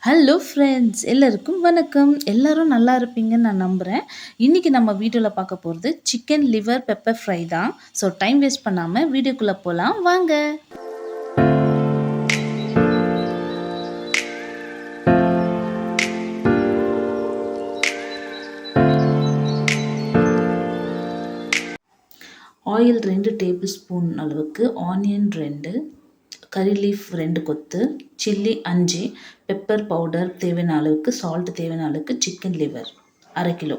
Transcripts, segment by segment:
Hello friends எல்லாருக்கும் வணக்கம். எல்லாரும் நல்லா இருப்பீங்கன்னு நான் நம்புகிறேன். இன்றைக்கி நம்ம வீடியோவில் பார்க்க போகிறது சிக்கன் லிவர் பெப்பர் ஃப்ரை தான். ஸோ டைம் வேஸ்ட் பண்ணாமல் வீடியோக்குள்ளே போகலாம் வாங்க. ஆயில் 2 டேபிள் ஸ்பூன் அளவுக்கு, ஆனியன் 2, கறி லீஃப் 2 கொத்து, சில்லி 5, பெப்பர் பவுடர் தேவையான அளவுக்கு, சால்ட் தேவையான அளவுக்கு, சிக்கன் லிவர் 1/2 கிலோ.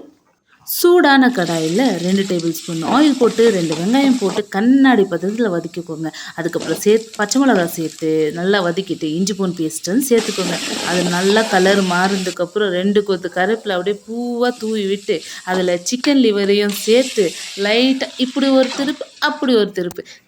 சூடான கடாயில் 2 டேபிள் ஸ்பூன் ஆயில் போட்டு 2 வெங்காயம் போட்டு கண்ணாடி பதத்தில் வதக்கிக்கோங்க. அதுக்கப்புறம் பச்சை மிளகாய் சேர்த்து நல்லா வதக்கிட்டு இஞ்சி பூண்டு பேஸ்ட்டுன்னு சேர்த்துக்கோங்க. அது நல்லா கலர் மாறினதுக்கப்புறம் 2 கொத்து கருவேப்பிலை அப்படியே பூவாக தூவி விட்டு அதில் சிக்கன் லிவரையும் சேர்த்து லைட்டாக இப்படி ஒரு திருப்பு அப்படி ஒரு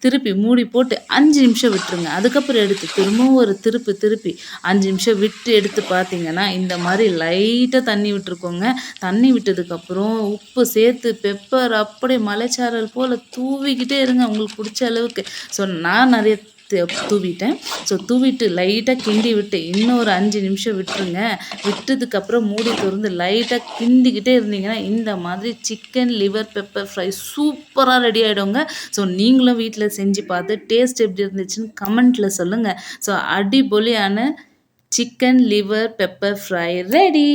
திருப்பி மூடி போட்டு 5 நிமிஷம் விட்டுருங்க. அதுக்கப்புறம் எடுத்து திரும்பவும் ஒரு திருப்பி 5 நிமிஷம் விட்டு எடுத்து பார்த்தீங்கன்னா இந்த மாதிரி லைட்டாக தண்ணி விட்டுருக்கோங்க. தண்ணி விட்டதுக்கப்புறம் உப்பு சேர்த்து பெப்பர் அப்படியே மலைச்சாரல் போல் தூவிக்கிட்டே இருங்க உங்களுக்கு பிடிச்ச அளவுக்கு. ஸோ நான் நிறைய தூவிட்டேன். ஸோ தூவிட்டு லைட்டாக கிண்டி விட்டு இன்னொரு 5 நிமிஷம் விட்டுருங்க. விட்டதுக்கப்புறம் மூடி திறந்து லைட்டாக கிண்டிக்கிட்டே இருந்தீங்கன்னா இந்த மாதிரி சிக்கன் லிவர் பெப்பர் ஃப்ரை சூப்பராக ரெடி ஆகிடுங்க. ஸோ நீங்களும் வீட்டில் செஞ்சு பார்த்து டேஸ்ட் எப்படி இருந்துச்சுன்னு கமெண்ட்டில் சொல்லுங்கள். ஸோ அடிபொலியான chicken liver pepper fry ready.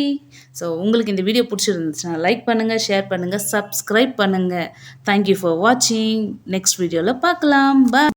So உங்களுக்கு இந்த வீடியோ பிடிச்சிருந்துச்சுன்னா லைக் பண்ணுங்கள், ஷேர் பண்ணுங்கள், சப்ஸ்கிரைப் பண்ணுங்கள். தேங்க்யூ ஃபார் வாட்சிங். நெக்ஸ்ட் வீடியோவில் பார்க்கலாம். பாய்.